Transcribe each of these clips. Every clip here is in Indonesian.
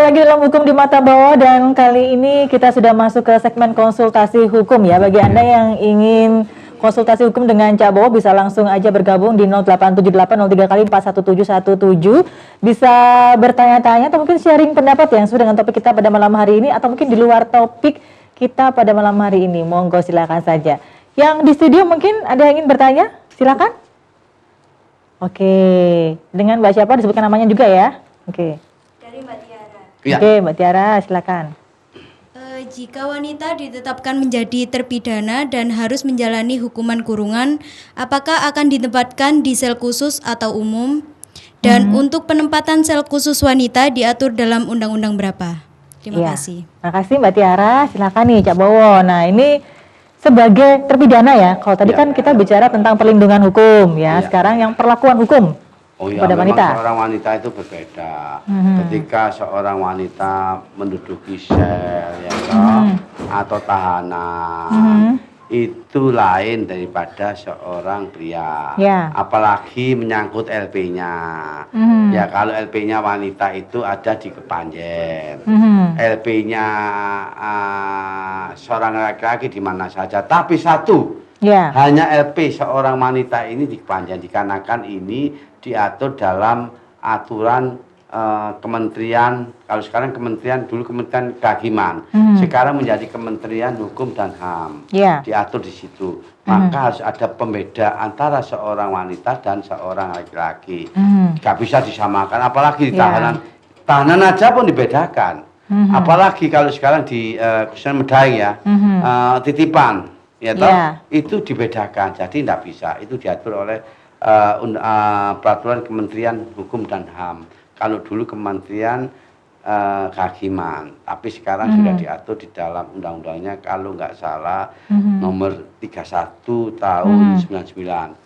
kembali lagi dalam Hukum di Mata Bawah, dan kali ini kita sudah masuk ke segmen konsultasi hukum ya. Bagi Anda yang ingin konsultasi hukum dengan Cak Bowo bisa langsung aja bergabung di 087803 kali 41717. Bisa bertanya-tanya atau mungkin sharing pendapat yang sesuai dengan topik kita pada malam hari ini, atau mungkin di luar topik kita pada malam hari ini. Monggo silakan saja. Yang di studio mungkin ada yang ingin bertanya? Silakan. Oke, dengan Mbak siapa, disebutkan namanya juga ya. Oke. Dari Mbak Tiara. Ya. Oke, Mbak Tiara, silakan. Jika wanita ditetapkan menjadi terpidana dan harus menjalani hukuman kurungan, apakah akan ditempatkan di sel khusus atau umum? Dan untuk penempatan sel khusus wanita diatur dalam undang-undang berapa? Terima kasih. Terima kasih Mbak Tiara, silakan nih Cak Bowo. Nah, ini sebagai terpidana ya. Kalau tadi kan kita bicara tentang perlindungan hukum ya. Sekarang yang perlakuan hukum. Oh iya, pada memang wanita. seorang wanita itu berbeda. Ketika seorang wanita menduduki sel ya atau tahanan, itu lain daripada seorang pria. Ya. Apalagi menyangkut LP-nya. Ya, kalau LP-nya wanita itu ada di Kepanjen. LP-nya seorang laki-laki di mana saja. Tapi satu, hanya LP seorang wanita ini di Kepanjen, dikarenakan ini diatur dalam aturan kementerian. Kalau sekarang kementerian, dulu Kementerian Kehakiman, sekarang menjadi Kementerian Hukum dan HAM. Diatur di situ. Maka harus ada pembeda antara seorang wanita dan seorang laki-laki. Gak bisa disamakan, apalagi di tahanan. Tahanan aja pun dibedakan. Apalagi kalau sekarang di khususnya Medaeng ya, titipan, ya toh, itu dibedakan. Jadi tidak bisa. Itu diatur oleh peraturan Kementerian Hukum dan HAM. Kalau dulu Kementerian Kehakiman, tapi sekarang sudah diatur di dalam undang-undangnya, kalau nggak salah nomor 31 tahun 99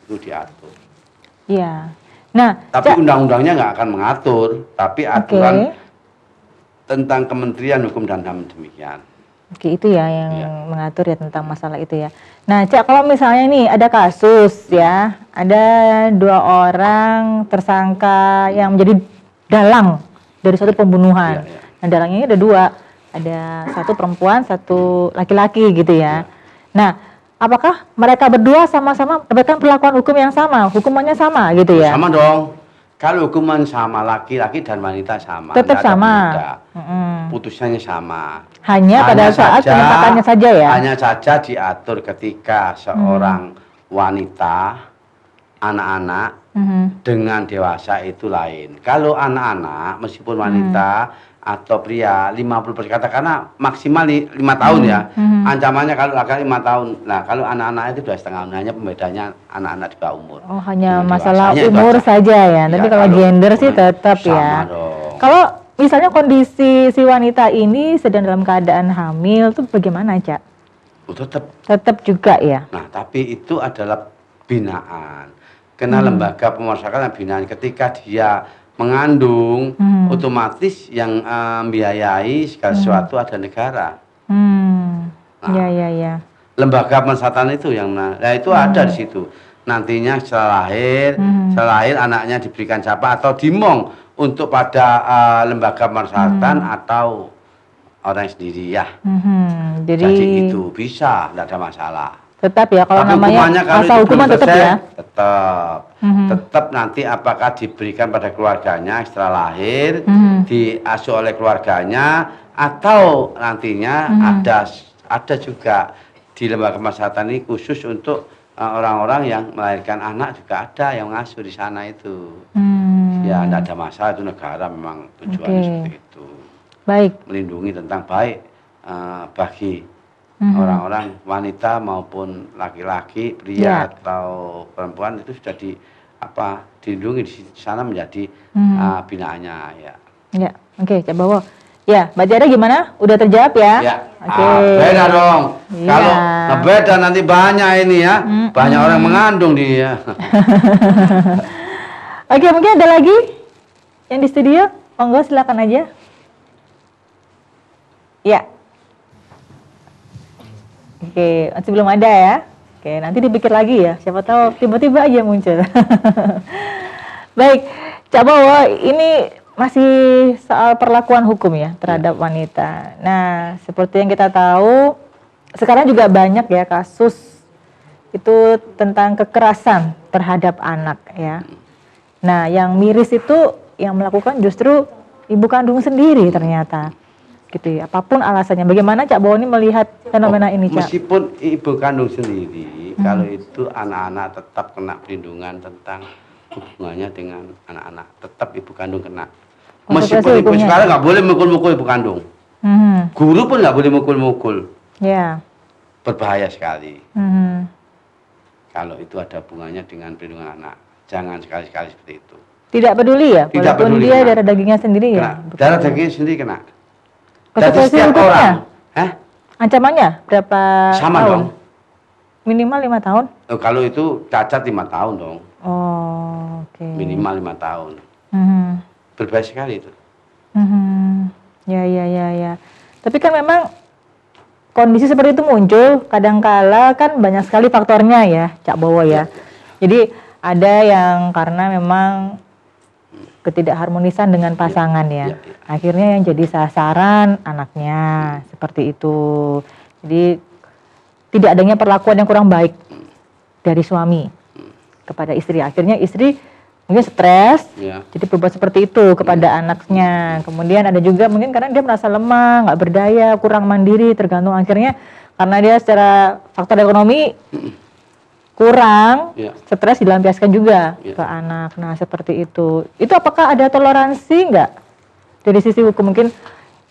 itu diatur. Iya. Nah, tapi undang-undangnya nggak akan mengatur, tapi aturan tentang Kementerian Hukum dan HAM demikian. Oke, itu ya yang mengatur ya tentang masalah itu ya. Nah, Cak, kalau misalnya nih ada kasus ya, ada 2 orang tersangka yang menjadi dalang dari suatu pembunuhan. Nah, dalangnya ini ada 2, ada 1 perempuan, 1 laki-laki gitu ya. Nah, apakah mereka berdua sama-sama mendapatkan perlakuan hukum yang sama, hukumannya sama gitu ya? Sama dong. Kalau hukuman sama, laki-laki dan wanita sama. Tetap sama. Putusannya sama. Hanya pada saat penempatannya saja ya? Hanya saja diatur ketika seorang wanita, anak-anak, dengan dewasa itu lain. Kalau anak-anak, meskipun wanita atau pria, 50%, katakanlah maksimal 5 tahun ya. Ancamannya kalau laki-laki 5 tahun. Nah, kalau anak-anak itu 2,5 tahun. Hanya pembedanya anak-anak di bawah umur. Oh, hanya masalah umur saja ya. Tapi kalau gender sih tetap ya. Kalau misalnya kondisi si wanita ini sedang dalam keadaan hamil, tuh bagaimana, Cak? Tetap juga ya. Nah, tapi itu adalah binaan. Karena lembaga pemasyarakatan binaan, ketika dia mengandung, otomatis yang membiayai segala sesuatu ada negara. Nah, lembaga pemasyarakatan itu yang itu ada di situ. Nantinya setelah lahir anaknya diberikan siapa atau dimong untuk pada lembaga pemasyarakatan atau orang sendiri ya. Jadi itu bisa, tidak ada masalah. Tetap ya, kalau tapi namanya masa hukuman tetap ya? Tetap nanti apakah diberikan pada keluarganya setelah lahir, diasuh oleh keluarganya, atau nantinya ada juga di lembaga pemasyarakatan ini khusus untuk orang-orang yang melahirkan anak, juga ada yang mengasuh di sana itu. Ya, tidak ada masalah, itu negara memang tujuannya seperti itu. Baik. Melindungi tentang baik bagi orang-orang wanita maupun laki-laki, pria atau perempuan, itu sudah dilindungi di sana menjadi binaannya ya. Ya, oke, Cak Bowo. Ya, Mbak Tiara gimana? Udah terjawab ya? Ya. Beda dong. Kalau beda nanti banyak ini ya, banyak orang mengandung dia. Oke, mungkin ada lagi yang di studio? Monggo silakan aja. Ya. Oke, masih belum ada ya. Oke, nanti dipikir lagi ya. Siapa tahu tiba-tiba aja muncul. Baik, Cak Bowo, ini masih soal perlakuan hukum ya terhadap wanita. Nah, seperti yang kita tahu, sekarang juga banyak ya kasus itu tentang kekerasan terhadap anak ya. Nah, yang miris itu yang melakukan justru ibu kandung sendiri ternyata. Gitu ya. Apapun alasannya. Bagaimana Cak Bowo ini melihat fenomena ini, Cak? Meskipun ibu kandung sendiri, kalau itu anak-anak tetap kena perlindungan tentang hubungannya dengan anak-anak, tetap ibu kandung kena. Meskipun ibu sekarang nggak boleh mukul-mukul ibu kandung, guru pun nggak boleh mukul-mukul. Ya. Berbahaya sekali. Kalau itu ada hubungannya dengan perlindungan anak, jangan sekali-sekali seperti itu. Tidak peduli ya, Tidak walaupun peduli, dia kena. darah dagingnya sendiri ya. Darah dagingnya sendiri kena. Jadi Konsekuensi setiap hukumnya? orang, Ancamannya berapa sama tahun? dong. Minimal 5 tahun? Oh, kalau itu cacat 5 tahun dong. Oh, oke. Minimal 5 tahun. Berbahaya sekali itu. Ya. Tapi kan memang kondisi seperti itu muncul, kadangkala kan banyak sekali faktornya ya, Cak Bowo ya. Jadi ada yang karena memang ketidakharmonisan dengan pasangan ya. Akhirnya yang jadi sasaran anaknya, seperti itu. Jadi tidak adanya perlakuan yang kurang baik dari suami kepada istri. Akhirnya istri mungkin stres, jadi berbuat seperti itu kepada anaknya. Kemudian ada juga mungkin karena dia merasa lemah, nggak berdaya, kurang mandiri, tergantung akhirnya karena dia secara faktor ekonomi kurang, stres dilampiaskan juga ke anak. Nah seperti itu. Itu apakah ada toleransi nggak dari sisi hukum? Mungkin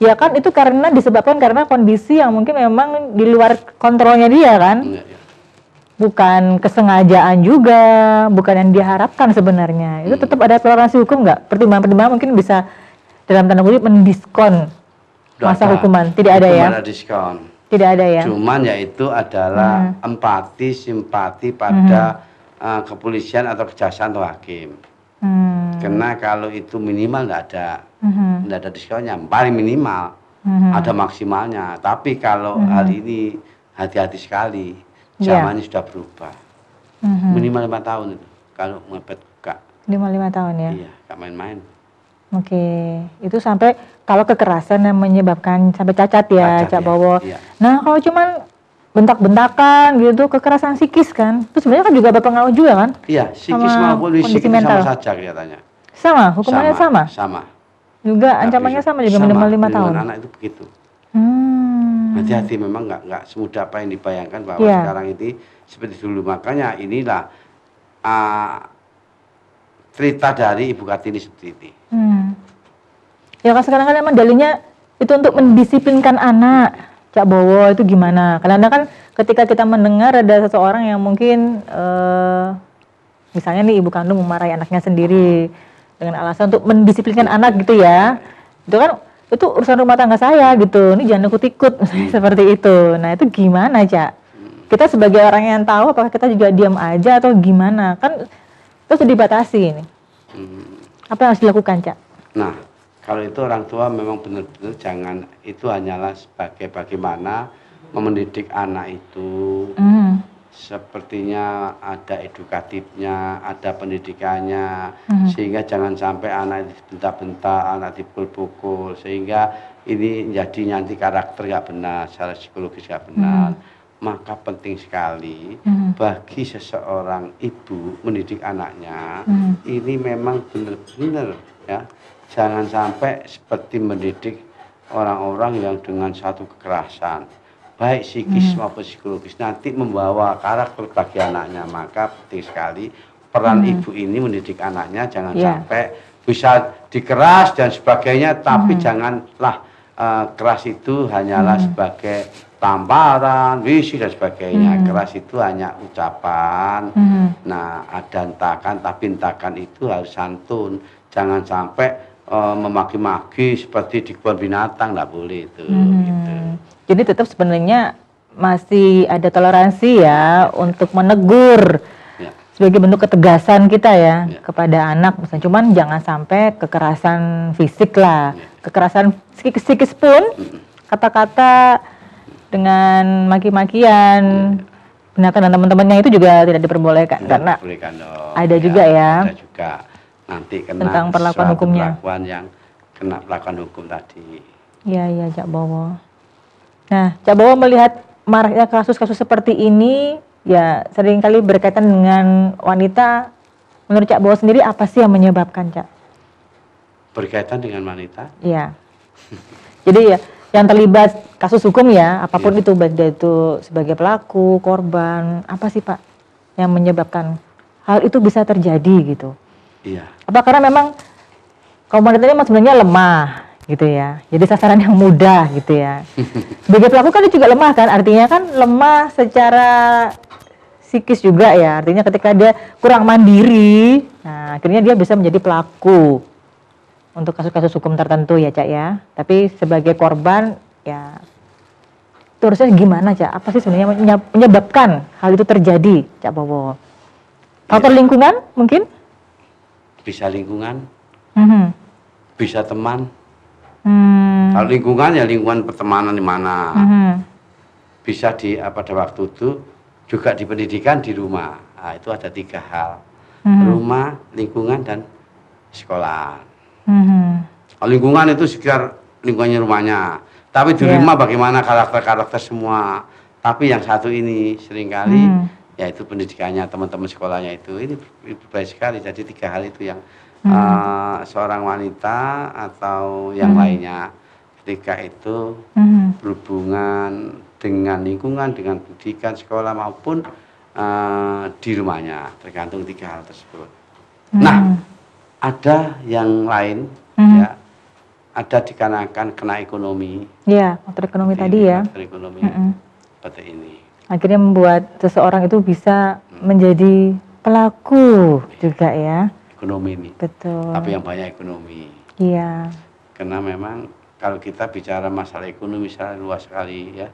ya kan itu karena disebabkan karena kondisi yang mungkin memang di luar kontrolnya dia kan. Bukan kesengajaan juga, bukan yang diharapkan sebenarnya. Itu tetap ada toleransi hukum nggak? Pertimbangan-pertimbangan mungkin bisa dalam tanda kutip mendiskon masa hukuman. Tidak ada ya? Ada diskon. Tidak ada ya? Cuman yaitu adalah empati, simpati pada kepolisian atau kejaksaan atau hakim. Karena kalau itu minimal nggak ada diskonnya, paling minimal ada maksimalnya. Tapi kalau hal ini hati-hati sekali. Zamannya sudah berubah. Minimal 5 tahun itu. Kalau mepet kak. Minimal 5 tahun ya? Iya, gak main-main. Oke, itu sampai kalau kekerasan yang menyebabkan sampai cacat ya, Cak Bowo. Iya. Nah, kalau cuman bentak-bentakan gitu, kekerasan psikis kan, itu sebenarnya kan juga berpengaruh juga kan? Iya, psikis maupun fisik sama saja kelihatannya. Sama, hukumannya sama? Sama. Juga ancamannya sama juga minimal 5 tahun. Anak itu begitu. Hati-hati, memang nggak semudah apa yang dibayangkan bahwa sekarang ini seperti dulu. Makanya inilah cerita dari Ibu Kartini seperti ini. Ya kan sekarang kan emang dalihnya itu untuk mendisiplinkan anak, Cak Bowo, itu gimana? Karena kan ketika kita mendengar ada seseorang yang mungkin misalnya nih ibu kandung memarahi anaknya sendiri dengan alasan untuk mendisiplinkan anak gitu ya, itu kan itu urusan rumah tangga saya gitu, ini jangan ikut-ikut seperti itu. Nah itu gimana, Cak? Kita sebagai orang yang tahu, apakah kita juga diam aja atau gimana? Kan itu sudah dibatasi ini. Apa yang harus dilakukan, Cak? Nah, kalau itu orang tua memang benar-benar jangan, itu hanyalah sebagai bagaimana mendidik anak itu. Sepertinya ada edukatifnya, ada pendidikannya, sehingga jangan sampai anak dibentak-bentak, anak dipukul-pukul, sehingga ini jadi nanti karakter gak benar, secara psikologis gak benar. Maka penting sekali bagi seseorang ibu mendidik anaknya, ini memang benar-benar ya, jangan sampai seperti mendidik orang-orang yang dengan satu kekerasan, baik psikis maupun psikologis, nanti membawa karakter bagi anaknya. Maka penting sekali peran ibu ini mendidik anaknya, jangan sampai bisa dikeras dan sebagainya, tapi janganlah keras itu hanyalah sebagai tamparan, wisi dan sebagainya. Keras itu hanya ucapan. Nah, ada entakan, tapi entakan itu harus santun. Jangan sampai memaki-maki seperti di kebun binatang, nggak boleh itu. Gitu. Jadi tetap sebenarnya masih ada toleransi ya untuk menegur sebagai bentuk ketegasan kita ya kepada anak. Misalnya, cuman jangan sampai kekerasan fisik lah, kekerasan psikis pun, kata-kata dengan maki-makian binatang dan teman-temannya itu juga tidak diperbolehkan karena ada juga ya. Ada juga. nanti kena tentang perlakuan suatu hukumnya. perlakuan yang kena perlakuan hukum tadi. Iya, Cak Bowo. Nah, Cak Bowo melihat maraknya kasus-kasus seperti ini, ya seringkali berkaitan dengan wanita. Menurut Cak Bowo sendiri apa sih yang menyebabkan, Cak? Berkaitan dengan wanita? Iya. Jadi ya, yang terlibat kasus hukum ya, apapun itu, baik dia itu sebagai pelaku, korban, apa sih Pak yang menyebabkan hal itu bisa terjadi gitu? Iya. Apa karena memang kaum wanita ini sebenarnya lemah gitu ya, jadi sasaran yang mudah gitu ya. Sebagai pelaku kan dia juga lemah kan, artinya kan lemah secara psikis juga ya, artinya ketika dia kurang mandiri, nah akhirnya dia bisa menjadi pelaku untuk kasus-kasus hukum tertentu ya Cak ya. Tapi sebagai korban ya terusnya gimana Cak? Apa sih sebenarnya menyebabkan hal itu terjadi Cak Bowo? Faktor lingkungan mungkin? Bisa lingkungan, bisa teman. Kalau lingkungan ya lingkungan pertemanan di mana. Bisa pada waktu itu juga di pendidikan di rumah. Nah, itu ada 3 hal. Rumah, lingkungan, dan sekolah. Lingkungan itu sekitar lingkungannya rumahnya. Tapi di rumah bagaimana karakter-karakter semua. Tapi yang satu ini seringkali yaitu pendidikannya, teman-teman sekolahnya itu ini baik sekali. Jadi 3 hal itu yang seorang wanita atau yang lainnya ketika itu berhubungan dengan lingkungan, dengan pendidikan sekolah maupun di rumahnya, tergantung 3 hal tersebut. Nah, ada yang lain ya, ada dikarenakan kena ekonomi. Iya, faktor ekonomi tadi ya. Faktor ekonomi seperti ini. Akhirnya membuat seseorang itu bisa menjadi pelaku juga ya. Ekonomi ini. Betul. Tapi yang banyak ekonomi. Iya. Karena memang kalau kita bicara masalah ekonomi misalnya luas sekali ya,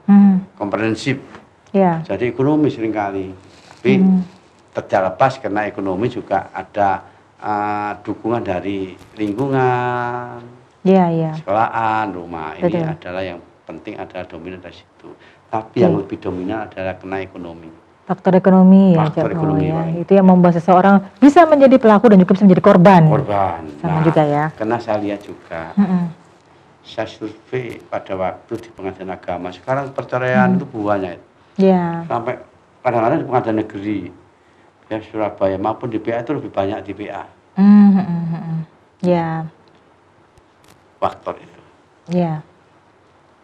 komprehensif. Iya. Jadi ekonomi seringkali. Tapi terlepas karena ekonomi juga ada dukungan dari lingkungan, sekolahan, rumah. Ini Betul. adalah yang penting adalah dominan dari situ. Tapi yang lebih dominan adalah kena ekonomi. Faktor ekonomi ya, Faktor ekonomi, ya. Itu yang membuat seseorang bisa menjadi pelaku dan juga bisa menjadi korban. Korban. Sama juga ya. Karena saya lihat juga, saya survei pada waktu di pengadilan agama. Sekarang perceraian itu banyak. Iya. Sampai kadang-kadang di pengadilan negeri, ya Surabaya maupun di PA itu lebih banyak di PA. Ya. Faktor itu. Ya.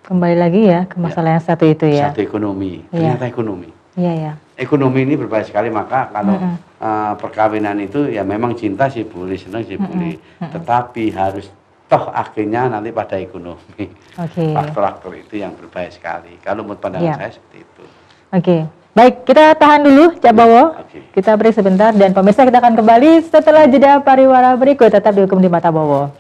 Kembali lagi ya ke masalah yang satu itu ya. Satu ekonomi, ternyata ekonomi. Iya ya. Ekonomi ini berbahaya sekali, maka kalau perkawinan itu ya memang cinta sih boleh, senang sih boleh. Tetapi harus toh akhirnya nanti pada ekonomi. Faktor-faktor itu yang berbahaya sekali. Kalau menurut pandangan saya seperti itu. Baik, kita tahan dulu Cak Bowo. Kita break sebentar dan pemirsa kita akan kembali setelah jeda pariwara berikut, tetap di Hukum di Mata Bowo.